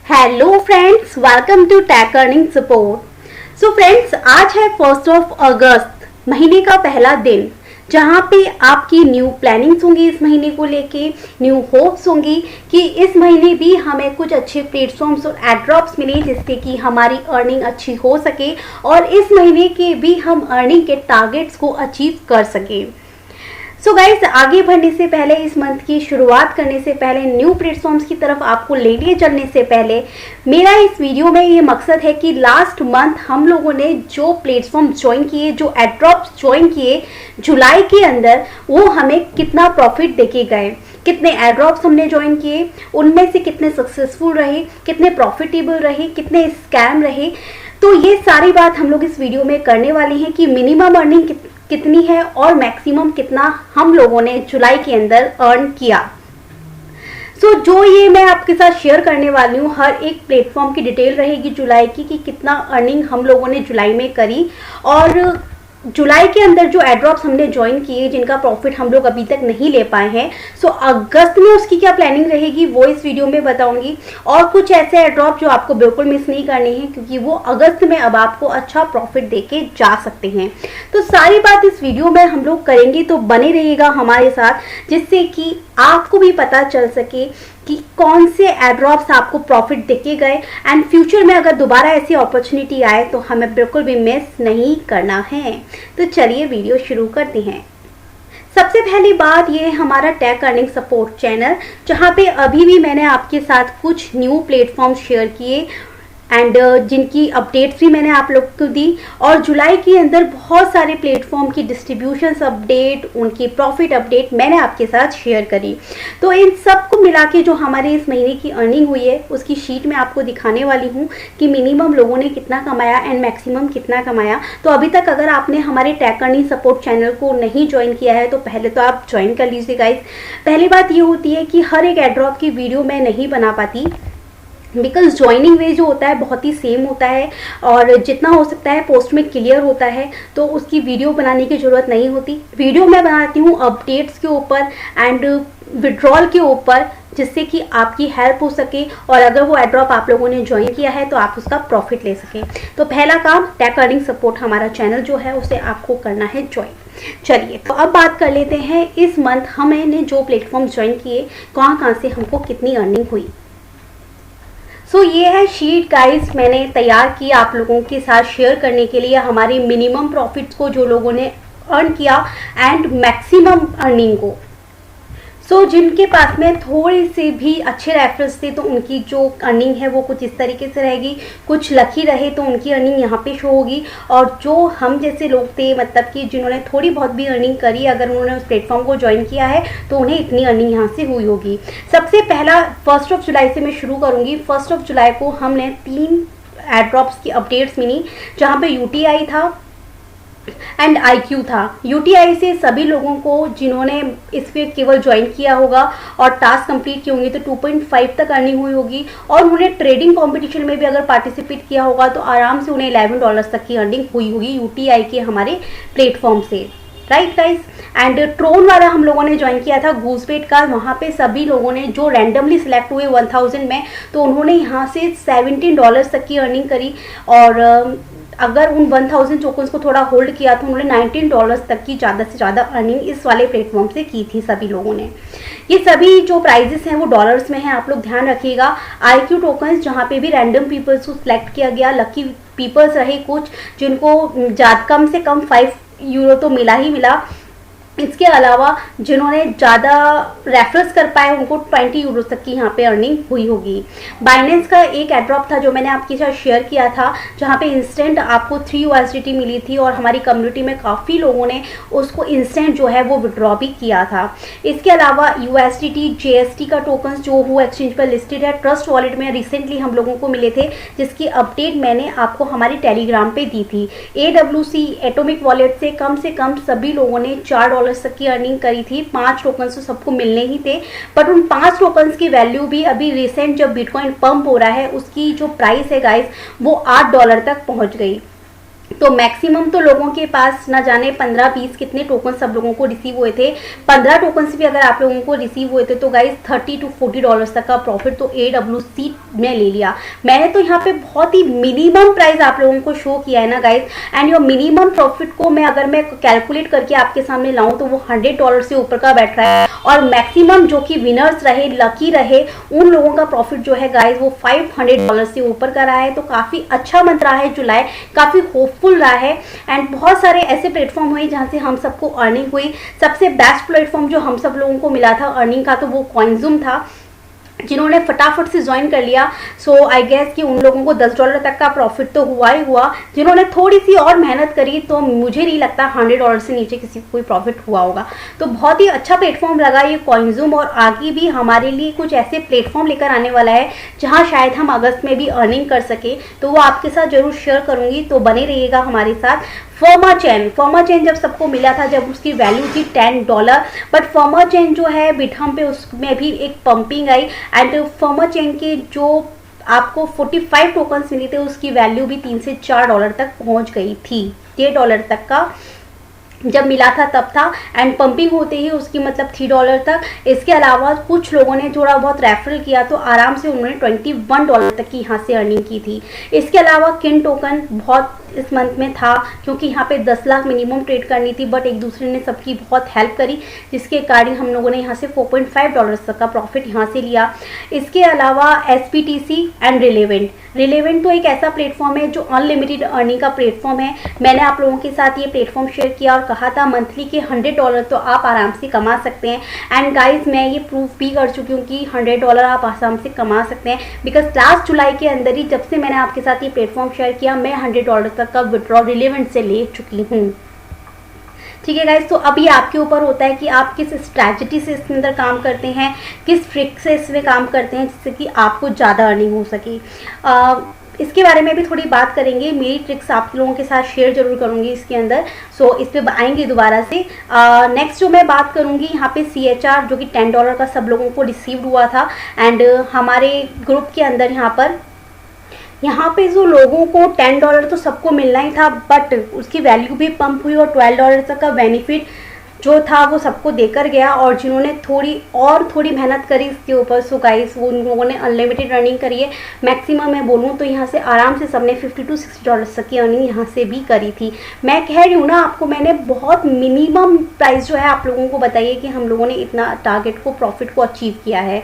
Hello friends, welcome to tech earning support. So friends, आज है 1 अगस्त, महीने का पहला दिन, जहां पे आपकी न्यू प्लानिंग्स होंगी इस महीने को लेके, न्यू होप्स होंगी कि इस महीने भी हमें कुछ अच्छे प्लेटफॉर्म्स और एड्रॉप्स मिले जिससे कि हमारी अर्निंग अच्छी हो सके और इस महीने के भी हम अर्निंग के टारगेट्स को अचीव कर सके। सो गाइज, आगे बढ़ने से पहले, इस मंथ की शुरुआत करने से पहले, न्यू प्लेटफॉर्म्स की तरफ आपको लेके चलने से पहले मेरा इस वीडियो में ये मकसद है कि लास्ट मंथ हम लोगों ने जो प्लेटफॉर्म ज्वाइन किए, जो एड्रॉप्स ज्वाइन किए जुलाई के अंदर, वो हमें कितना प्रॉफिट देके गए, कितने एड्रॉप्स हमने ज्वाइन किए, उनमें से कितने सक्सेसफुल रहे, कितने प्रॉफिटेबल रहे, कितने स्कैम रहे। तो ये सारी बात हम लोग इस वीडियो में करने वाले हैं कि मिनिमम अर्निंग कितनी है और मैक्सिमम कितना हम लोगों ने जुलाई के अंदर अर्न किया। जो ये मैं आपके साथ शेयर करने वाली हूँ, हर एक प्लेटफॉर्म की डिटेल रहेगी जुलाई की कि कितना अर्निंग हम लोगों ने जुलाई में करी और जुलाई के अंदर जो एड्रॉप्स हमने ज्वाइन किए जिनका प्रॉफिट हम लोग अभी तक नहीं ले पाए हैं। अगस्त में उसकी क्या प्लानिंग रहेगी वो इस वीडियो में बताऊंगी और कुछ ऐसे एड्रॉप जो आपको बिल्कुल मिस नहीं करने हैं क्योंकि वो अगस्त में अब आपको अच्छा प्रॉफिट देके जा सकते हैं। तो सारी बात इस वीडियो में हम लोग करेंगे, तो बने रहिएगा हमारे साथ जिससे कि आपको भी पता चल सके कि कौन से एड्रॉप्स आपको प्रॉफिट देके गए एंड फ्यूचर में अगर दोबारा ऐसी अपॉर्चुनिटी आए तो हमें बिल्कुल भी मिस नहीं करना है। तो चलिए वीडियो शुरू करते हैं। सबसे पहली बात, ये हमारा टेक अर्निंग सपोर्ट चैनल, जहाँ पे अभी भी मैंने आपके साथ कुछ न्यू प्लेटफॉर्म शेयर किए एंड जिनकी अपडेट्स भी मैंने आप लोग को दी और जुलाई के अंदर बहुत सारे प्लेटफॉर्म की डिस्ट्रीब्यूशंस अपडेट, उनकी प्रॉफिट अपडेट मैंने आपके साथ शेयर करी। तो इन सब को मिला के जो हमारे इस महीने की अर्निंग हुई है उसकी शीट मैं आपको दिखाने वाली हूँ कि मिनिमम लोगों ने कितना कमाया एंड मैक्सिमम कितना कमाया। तो अभी तक अगर आपने हमारे टेक अर्निंग सपोर्ट चैनल को नहीं ज्वाइन किया है तो पहले तो आप ज्वाइन कर लीजिए गाइज। पहली बात ये होती है कि हर एक एड्रॉप की वीडियो मैं नहीं बना पाती बिकॉज ज्वाइनिंग वे जो होता है बहुत ही सेम होता है और जितना हो सकता है पोस्ट में क्लियर होता है, तो उसकी वीडियो बनाने की ज़रूरत नहीं होती। वीडियो मैं बनाती हूँ अपडेट्स के ऊपर एंड विड्रॉल के ऊपर, जिससे कि आपकी हेल्प हो सके और अगर वो एड्रॉप आप लोगों ने ज्वाइन किया है तो आप उसका प्रॉफिट ले सकें। तो पहला काम, टेक अर्निंग सपोर्ट हमारा चैनल जो है उसे आपको करना है ज्वाइन। चलिए, तो अब बात कर लेते हैं इस मंथ हमने जो प्लेटफॉर्म ज्वाइन किए, कहाँ से हमको कितनी अर्निंग हुई। ये है शीट गाइस, मैंने तैयार की आप लोगों के साथ शेयर करने के लिए हमारी मिनिमम प्रॉफिट्स को जो लोगों ने अर्न किया एंड मैक्सिमम अर्निंग को। जिनके पास में थोड़े से भी अच्छे रेफरेंस थे तो उनकी जो अर्निंग है वो कुछ इस तरीके से रहेगी, कुछ लकी रहे तो उनकी अर्निंग यहाँ पे शो होगी और जो हम जैसे लोग थे, मतलब कि जिन्होंने थोड़ी बहुत भी अर्निंग करी, अगर उन्होंने उस प्लेटफॉर्म को ज्वाइन किया है तो उन्हें इतनी अर्निंग यहाँ से हुई होगी। सबसे पहला 1 जुलाई से मैं शुरू करूँगी। 1 जुलाई को हमने 3 एड्रॉप्स की अपडेट्स मिली जहाँ पे UTI था एंड IQ था। UTI से सभी लोगों को जिन्होंने इस पर केवल ज्वाइन किया होगा और टास्क कंप्लीट किए होंगे तो 2.5 तक अर्निंग हुई होगी और उन्होंने ट्रेडिंग कंपटीशन में भी अगर पार्टिसिपेट किया होगा तो आराम से उन्हें $11 तक की अर्निंग हुई होगी UTI के हमारे प्लेटफॉर्म से, राइट गाइस। एंड ट्रोन वाला हम लोगों ने ज्वाइन किया था गूसबेट का, वहाँ पे सभी लोगों ने जो रैंडमली सिलेक्ट हुए 1000 में, तो उन्होंने यहाँ से $17 तक की अर्निंग करी और अगर उन 1000 टोकन्स को थोड़ा होल्ड किया तो उन्होंने $19 तक की ज़्यादा से ज़्यादा अर्निंग इस वाले प्लेटफॉर्म से की थी सभी लोगों ने। ये सभी जो प्राइजेस हैं वो डॉलर्स में हैं, आप लोग ध्यान रखिएगा। IQ टोकन्स जहाँ पे भी रैंडम पीपल्स को सिलेक्ट किया गया, लकी पीपल्स रहे कुछ जिनको कम से कम €5 तो मिला ही मिला। इसके अलावा जिन्होंने ज़्यादा रेफरेंस कर पाए उनको €20 तक की यहाँ पे अर्निंग हुई होगी। बाइनेंस का एक एड्रॉप था जो मैंने आपके साथ शेयर किया था जहाँ पे इंस्टेंट आपको 3 USDT मिली थी और हमारी कम्युनिटी में काफ़ी लोगों ने उसको इंस्टेंट जो है वो विड्रॉ भी किया था। इसके अलावा USDT JST का टोकन्स जो हुआ एक्सचेंज पर लिस्टेड है, ट्रस्ट वॉलेट में रिसेंटली हम लोगों को मिले थे जिसकी अपडेट मैंने आपको हमारी टेलीग्राम पे दी थी। AWC एटॉमिक वॉलेट से कम सभी लोगों ने $4 तक की अर्निंग करी थी। 5 टोकन्स तो सबको मिलने ही थे, बट उन 5 टोकन्स की वैल्यू भी अभी रिसेंट जब बिटकॉइन पंप हो रहा है उसकी जो प्राइस है गाइस वो $8 तक पहुंच गई। तो मैक्सिमम तो लोगों के पास ना जाने 15-20 कितने टोकन सब लोगों को रिसीव हुए थे। 15 टोकन भी अगर आप लोगों को रिसीव हुए थे तो गाइस $30 to $40 तक का प्रॉफिट तो AWC में ले लिया। मैंने तो यहाँ पे बहुत ही मिनिमम प्राइस आप लोगों को शो किया है ना guys, and your minimum profit को अगर मैं कैलकुलेट करके आपके सामने लाऊं तो वो $100 से ऊपर का बैठ रहा है। और मैक्सिमम जो कि विनर्स रहे, लकी रहे, उन लोगों का प्रॉफिट जो है गाइस वो $500 से ऊपर का रहा है। तो काफ़ी अच्छा मंथ रहा है जुलाई, काफ़ी होपफुल रहा है। एंड बहुत सारे ऐसे प्लेटफॉर्म हुए जहाँ से हम सबको अर्निंग हुई। सबसे बेस्ट प्लेटफॉर्म जो हम सब लोगों को मिला था अर्निंग का तो वो कॉइनजूम था, जिन्होंने फटाफट से ज्वाइन कर लिया। सो आई गेस कि उन लोगों को $10 तक का प्रॉफिट तो हुआ ही हुआ। जिन्होंने थोड़ी सी और मेहनत करी तो मुझे नहीं लगता $100 से नीचे किसी को कोई प्रॉफिट हुआ होगा। तो बहुत ही अच्छा प्लेटफॉर्म लगा ये कॉइनजूम, और आगे भी हमारे लिए कुछ ऐसे प्लेटफॉर्म लेकर आने वाला है जहाँ शायद हम अगस्त में भी अर्निंग कर सके, तो वो आपके साथ जरूर शेयर करूँगी। तो बने रहिएगा हमारे साथ। फर्मा चेन जब सबको मिला था, जब उसकी वैल्यू थी $10, बट फर्मा चेन जो है बिटहम पे उसमें भी एक pumping I, and pharma chain के जो आपको 45 टोकन्स मिले थे उसकी वैल्यू भी $3 से $4 तक पहुंच गई थी। $6 तक का जब मिला था तब था, एंड पंपिंग होते ही उसकी मतलब $3 तक। इसके अलावा कुछ लोगों ने थोड़ा बहुत रेफरल किया तो आराम से उन्होंने $21 तक की यहाँ से अर्निंग की थी। इसके अलावा किन टोकन बहुत इस मंथ में था, क्योंकि यहाँ पे 10 लाख मिनिमम ट्रेड करनी थी, बट एक दूसरे ने सबकी बहुत हेल्प करी, जिसके कारण हम लोगों ने यहाँ से $4.5 तक का प्रॉफिट यहाँ से लिया। इसके अलावा SPTC एंड रिलेवेंट तो एक ऐसा प्लेटफॉर्म है जो अनलिमिटेड अर्निंग का प्लेटफॉर्म है। मैंने आप लोगों के साथ ये प्लेटफॉर्म शेयर किया और कहा था मंथली के $100 तो आप आराम से कमा सकते हैं। एंड गाइस मैं ये प्रूफ भी कर चुकी हूँ कि $100 आप आराम से कमा सकते हैं, बिकॉज लास्ट जुलाई के अंदर ही जब से मैंने आपके साथ ये प्लेटफॉर्म शेयर किया मैं $100 तक का विड्रॉ रिलेवेंट से ले चुकी हूँ। ठीक है गाइस, तो अब ये आपके ऊपर होता है कि आप किस स्ट्रैटेजी से इसके अंदर काम करते हैं, किस ट्रिक से इसमें काम करते हैं जिससे कि आपको ज़्यादा अर्निंग हो सके। इसके बारे में भी थोड़ी बात करेंगे, मेरी ट्रिक्स आप लोगों के साथ शेयर जरूर करूंगी इसके अंदर। सो इस पे आएंगे दोबारा से। नेक्स्ट जो मैं बात करूंगी यहाँ पे CHR जो कि $10 का सब लोगों को रिसीव्ड हुआ था, एंड हमारे ग्रुप के अंदर यहाँ पे जो लोगों को $10 तो सबको मिलना ही था, बट उसकी वैल्यू भी पंप हुई और $12 तक का बेनिफिट जो था वो सबको देकर गया। और जिन्होंने थोड़ी मेहनत करी इसके ऊपर, सो गाइस वो उन लोगों ने अनलिमिटेड अर्निंग करी है। मैक्सिमम मैं बोलूँ तो यहाँ से आराम से सबने $50 to $60 तक की अर्निंग यहाँ से भी करी थी। मैं कह रही हूँ ना आपको, मैंने बहुत मिनिमम प्राइस जो है आप लोगों को बताइए कि हम लोगों ने इतना टारगेट को, प्रॉफिट को अचीव किया है।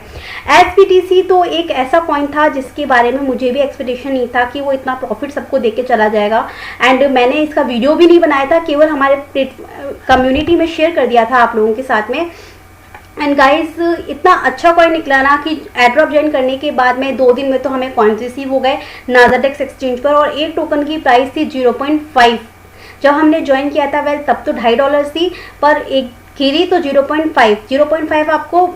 SPTC तो एक ऐसा कॉइन था जिसके बारे में मुझे भी एक्सपेक्टेशन नहीं था कि वो इतना प्रॉफिट सबको दे के चला जाएगा, एंड मैंने इसका वीडियो भी नहीं बनाया था, केवल हमारे कम्युनिटी में शेयर कर दिया था आप लोगों के साथ में। एंड गाइस इतना अच्छा कॉइन निकला ना कि एड्रॉप ज्वाइन करने के बाद में 2 दिन में तो हमें कॉइन रिसीव हो गए नाज़ाडेक्स एक्सचेंज पर, और एक टोकन की प्राइस थी 0.5। जब हमने ज्वाइन किया था वेल तब तो $2.5 थी, पर एक गिरी तो 0.5 आपको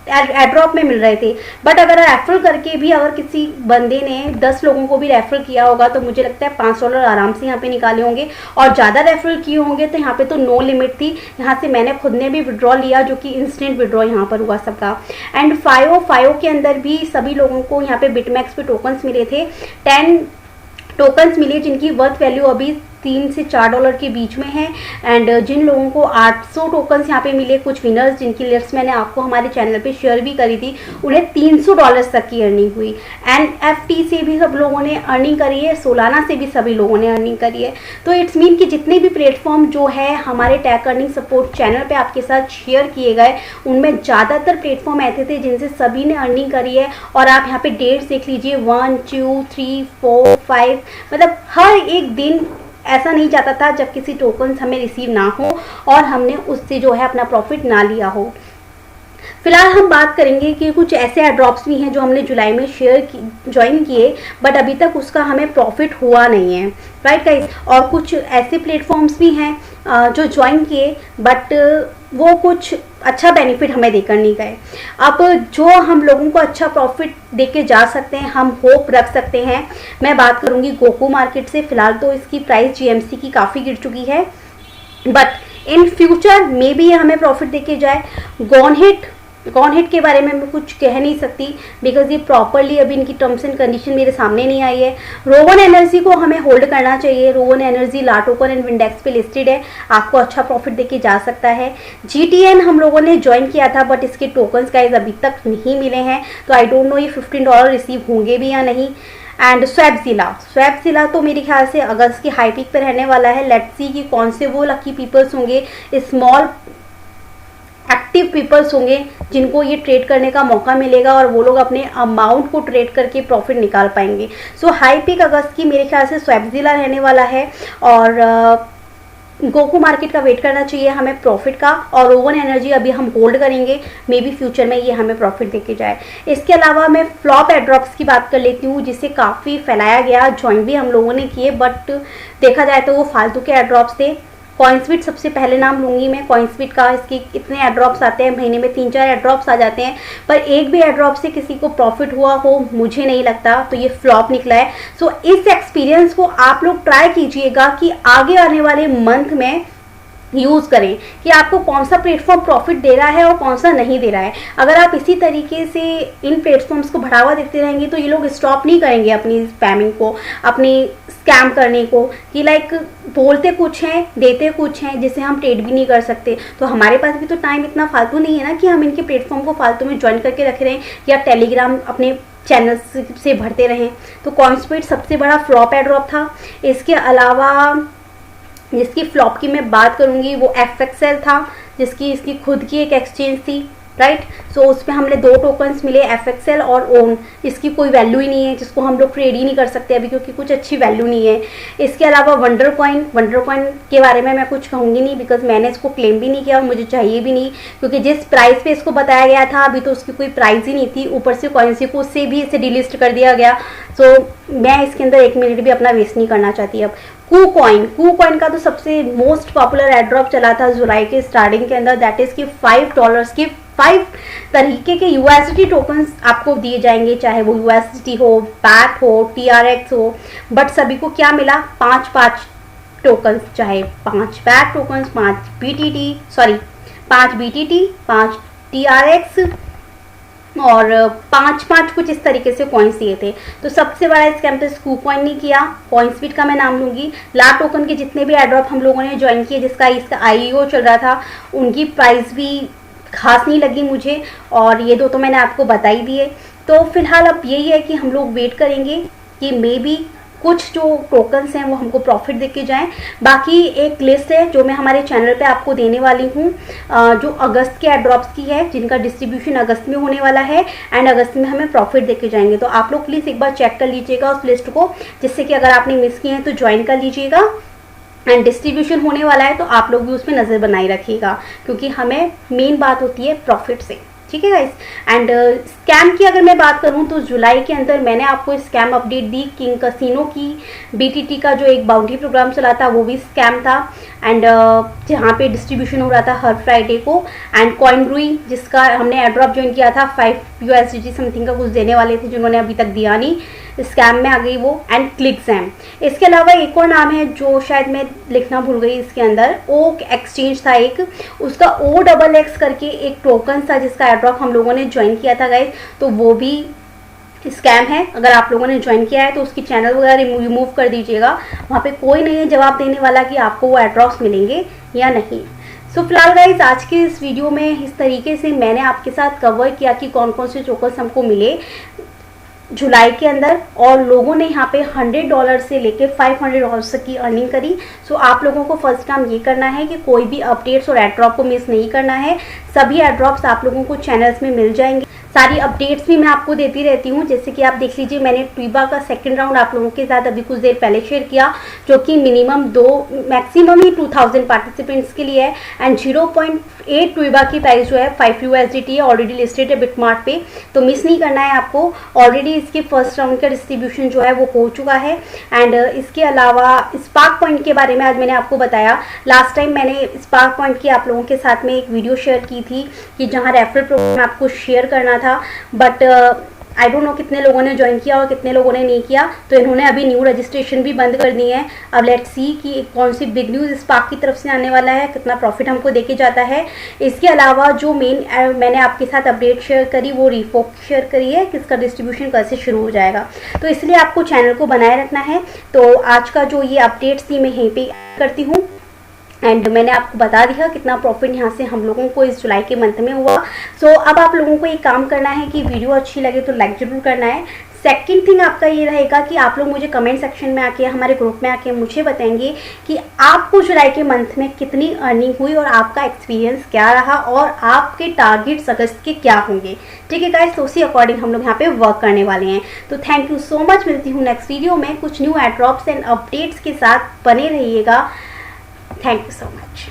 एड्रॉप में मिल रहे थे। बट अगर रेफर करके भी अगर किसी बंदे ने 10 लोगों को भी रेफर किया होगा तो मुझे लगता है $5 आराम से यहाँ पे निकाले होंगे, और ज़्यादा रेफर किए होंगे तो यहाँ पे तो नो लिमिट थी। यहाँ से मैंने खुद ने भी विड्रॉ लिया जो कि इंस्टेंट विड्रॉ यहाँ पर हुआ सबका। एंड फायो के अंदर भी सभी लोगों को यहाँ पे बिटमैक्स पे टोकन्स मिले थे, 10 टोकन्स मिले जिनकी वर्थ वैल्यू अभी $3 से $4 के बीच में है। एंड जिन लोगों को 800 टोकन्स यहाँ पे मिले, कुछ विनर्स जिनकी लिस्ट मैंने आपको हमारे चैनल पे शेयर भी करी थी, उन्हें $300 तक की अर्निंग हुई। NFT से भी सब लोगों ने अर्निंग करी है, सोलाना से भी सभी लोगों ने अर्निंग करी है। तो इट्स मीन कि जितने भी प्लेटफॉर्म जो है हमारे टैग अर्निंग सपोर्ट चैनल पर आपके साथ शेयर किए गए, उनमें ज़्यादातर प्लेटफॉर्म ऐसे थे जिनसे सभी ने अर्निंग करी है। और आप यहाँ पे डेट्स देख लीजिए, 1 2 3 4 5, मतलब हर एक दिन ऐसा नहीं जाता था जब किसी टोकन्स हमें रिसीव ना हो और हमने उससे जो है अपना प्रॉफिट ना लिया हो। फिलहाल हम बात करेंगे कि कुछ ऐसे एड्रॉप्स भी हैं जो हमने जुलाई में ज्वाइन किए, बट अभी तक उसका हमें प्रॉफिट हुआ नहीं है, राइट गाइस। और कुछ ऐसे प्लेटफॉर्म्स भी हैं जो ज्वाइन किए बट वो कुछ अच्छा बेनिफिट हमें देकर नहीं गए। अब जो हम लोगों को अच्छा प्रॉफिट देके जा सकते हैं, हम होप रख सकते हैं, मैं बात करूंगी गोकू मार्केट से। फिलहाल तो इसकी प्राइस GMC की काफ़ी गिर चुकी है, but in future may be ये हमें प्रॉफिट देके जाए। गॉनहिट कौन हिट के बारे में मैं कुछ कह नहीं सकती बिकॉज ये प्रॉपरली अभी इनकी टर्म्स एंड कंडीशन मेरे सामने नहीं आई है। रोवन एनर्जी को हमें होल्ड करना चाहिए। रोवन एनर्जी लाटोकन एंड विंडेक्स पे लिस्टेड है, आपको अच्छा प्रॉफिट देके जा सकता है। GTN हम लोगों ने ज्वाइन किया था बट इसके टोकन्स गाइस अभी तक नहीं मिले हैं, तो आई डोंट नो ये $15 रिसीव होंगे भी या नहीं। एंड स्वैपजिला तो मेरे ख्याल से अगस्त की हाई पीक पर रहने वाला है। लेट्स सी कि कौन से वो लकी पीपल्स होंगे, स्मॉल एक्टिव पीपल्स होंगे जिनको ये ट्रेड करने का मौका मिलेगा और वो लोग अपने अमाउंट को ट्रेड करके प्रॉफिट निकाल पाएंगे। सो हाई पीक अगस्त की मेरे ख्याल से स्वैपजिला रहने वाला है और गोकू मार्केट का वेट करना चाहिए हमें प्रॉफिट का। और रोवन एनर्जी अभी हम होल्ड करेंगे, मे बी फ्यूचर में ये हमें प्रॉफिट देके जाए। इसके अलावा मैं फ्लॉप एड्रॉप्स की बात कर लेती हूँ जिसे काफ़ी फैलाया गया, ज्वाइन भी हम लोगों ने किए बट देखा जाए तो वो फालतू के एड्रॉप्स थे। कॉइनस्विट सबसे पहले नाम लूँगी मैं कॉइनस्विट का। इसके इतने एड्रॉप्स आते हैं, महीने में 3-4 एड्रॉप्स आ जाते हैं, पर एक भी एड्रॉप से किसी को प्रॉफिट हुआ हो मुझे नहीं लगता, तो ये फ्लॉप निकला है। सो इस एक्सपीरियंस को आप लोग ट्राई कीजिएगा कि आगे आने वाले मंथ में यूज़ करें कि आपको कौन सा प्लेटफॉर्म प्रॉफिट दे रहा है और कौन सा नहीं दे रहा है। अगर आप इसी तरीके से इन प्लेटफॉर्म्स को बढ़ावा देते रहेंगे तो ये लोग स्टॉप नहीं करेंगे अपनी स्पैमिंग को, अपनी स्कैम करने को, कि लाइक बोलते कुछ हैं देते कुछ हैं जिसे हम ट्रेड भी नहीं कर सकते। तो हमारे पास भी तो टाइम इतना फालतू नहीं है ना कि हम इनके प्लेटफॉर्म को फालतू में ज्वाइन करके रख रहे हैं या टेलीग्राम अपने चैनल से भरते रहें। तो कॉइनस्विट सबसे बड़ा फ्लॉप एड्रॉप था। इसके अलावा जिसकी फ्लॉप की मैं बात करूंगी वो FXL था, जिसकी इसकी खुद की एक एक्सचेंज थी, राइट। सो उस पर हमने 2 टोकन्स मिले, FXL और ओन, जिसकी कोई वैल्यू ही नहीं है, जिसको हम लोग ट्रेड ही नहीं कर सकते अभी क्योंकि कुछ अच्छी वैल्यू नहीं है। इसके अलावा वंडर कॉइन के बारे में मैं कुछ कहूँगी नहीं बिकॉज मैंने इसको क्लेम भी नहीं किया और मुझे चाहिए भी नहीं, क्योंकि जिस प्राइस पे इसको बताया गया था अभी तो उसकी कोई प्राइस ही नहीं थी, ऊपर से कॉइनसिको से भी इसे डिलिस्ट कर दिया गया। सो मैं इसके अंदर 1 मिनट भी अपना वेस्ट नहीं करना चाहती। अब कूकॉइन का तो सबसे मोस्ट पॉपुलर एड्रॉप चला था जुलाई के स्टार्टिंग के अंदर, दैट इज कि $5 के 5 तरीके के USDT टोकन्स आपको दिए जाएंगे, चाहे वो USDT हो, BAT हो, TRX हो, बट सभी को क्या मिला, 5 टोकन्स, चाहे 5 BAT टोकन्स, 5 BTT, 5 TRX और 5 कुछ इस तरीके से कॉइन्स दिए थे। तो सबसे बड़ा स्कैम तो कूकॉइन ने किया। कॉइनस्विट का मैं नाम लूँगी। ला टोकन के जितने भी एड्रॉप हम लोगों ने ज्वाइन किए जिसका इसका IEO चल रहा था, उनकी प्राइस भी खास नहीं लगी मुझे, और ये 2 तो मैंने आपको बता ही दिए। तो फिलहाल अब यही है कि हम लोग वेट करेंगे कि मे बी कुछ जो टोकन्स हैं वो हमको प्रॉफिट देके जाएं। बाकी एक लिस्ट है जो मैं हमारे चैनल पे आपको देने वाली हूँ, जो अगस्त के एड्रॉप्स की है, जिनका डिस्ट्रीब्यूशन अगस्त में होने वाला है एंड अगस्त में हमें प्रॉफिट देके जाएंगे। तो आप लोग प्लीज़ एक बार चेक कर लीजिएगा उस लिस्ट को, जिससे कि अगर आपने मिस किए हैं तो ज्वाइन कर लीजिएगा। एंड डिस्ट्रीब्यूशन होने वाला है तो आप लोग भी उस पर नज़र बनाए रखिएगा, क्योंकि हमें मेन बात होती है प्रॉफिट से, ठीक है गाइस। एंड स्कैम की अगर मैं बात करूं तो जुलाई के अंदर मैंने आपको स्कैम अपडेट दी। किंग कसिनो की BTT का जो एक बाउंड्री प्रोग्राम चला था वो भी स्कैम था, एंड जहाँ पे डिस्ट्रीब्यूशन हो रहा था हर फ्राइडे को। एंड कॉइनरुई जिसका हमने एड्रॉप ज्वाइन किया था, 5 USDT समथिंग का कुछ देने वाले थे जिन्होंने अभी तक दिया नहीं, स्कैम में आ गई वो। एंड क्लिकजैम, इसके अलावा एक और नाम है जो शायद मैं लिखना भूल गई इसके अंदर, ओक एक्सचेंज था एक, उसका OXX करके एक टोकन था जिसका एड्रॉप हम लोगों ने ज्वाइन किया था गाइस, तो वो भी स्कैम है। अगर आप लोगों ने ज्वाइन किया है तो उसकी चैनल वगैरह रिमूव कर दीजिएगा, वहाँ पे कोई नहीं है जवाब देने वाला कि आपको वो एड्रॉप्स मिलेंगे या नहीं। सो फिलहाल गाइज आज के इस वीडियो में इस तरीके से मैंने आपके साथ कवर किया कि कौन कौन से टोकन्स हमको मिले जुलाई के अंदर, और लोगों ने यहाँ पे $100 से लेके $500 तक की अर्निंग करी। सो आप लोगों को फर्स्ट काम ये करना है कि कोई भी अपडेट्स और एड्रॉप को मिस नहीं करना है। सभी एड्रॉप्स आप लोगों को चैनल्स में मिल जाएंगे, सारी अपडेट्स भी मैं आपको देती रहती हूँ। जैसे कि आप देख लीजिए, मैंने ट्विबा का सेकंड राउंड आप लोगों के साथ अभी कुछ देर पहले शेयर किया, जो कि मैक्सिमम ही 2000 पार्टिसिपेंट्स के लिए है। एंड 0.8 ट्विबा की प्राइस जो है 5 USDT है, ऑलरेडी लिस्टेड है बिटमार्ट पे, तो मिस नहीं करना है आपको। ऑलरेडी इसके फर्स्ट राउंड का डिस्ट्रीब्यूशन जो है वो हो चुका है। एंड इसके अलावा स्पार्क पॉइंट के बारे में आज मैंने आपको बताया। लास्ट टाइम मैंने स्पार्क पॉइंट की आप लोगों के साथ में एक वीडियो शेयर की थी कि जहाँ रेफरल प्रोग्राम आपको शेयर करना था, बट आई डोंट नो कितने लोगों ने ज्वाइन किया और कितने लोगों ने नहीं किया, तो इन्होंने अभी न्यू रजिस्ट्रेशन भी बंद कर दी है। अब लेट्स सी कि कौन सी बिग न्यूज़ स्पार्क की तरफ से आने वाला है, कितना प्रॉफिट हमको देके जाता है। इसके अलावा जो मेन मैंने आपके साथ अपडेट शेयर करी वो रीफोक शेयर करी है कि इसका डिस्ट्रीब्यूशन कल से शुरू हो जाएगा, तो इसलिए आपको चैनल को बनाए रखना है। तो आज का जो ये अपडेट्स थी मैं यहीं पे करती हूँ एंड मैंने आपको बता दिया कितना प्रॉफिट यहाँ से हम लोगों को इस जुलाई के मंथ में हुआ। सो अब आप लोगों को एक काम करना है कि वीडियो अच्छी लगे तो लाइक ज़रूर करना है। सेकंड थिंग आपका ये रहेगा कि आप लोग मुझे कमेंट सेक्शन में आके, हमारे ग्रुप में आके मुझे बताएंगे कि आपको जुलाई के मंथ में कितनी अर्निंग हुई और आपका एक्सपीरियंस क्या रहा और आपके टारगेट्स अगस्त के क्या होंगे। ठीक है गाइस, तो उसी अकॉर्डिंग हम लोग यहाँ पे वर्क करने वाले हैं। तो थैंक यू सो मच, मिलती हूँ नेक्स्ट वीडियो में कुछ न्यू एड्रॉप्स एंड अपडेट्स के साथ। बने रहिएगा। Thank you so much.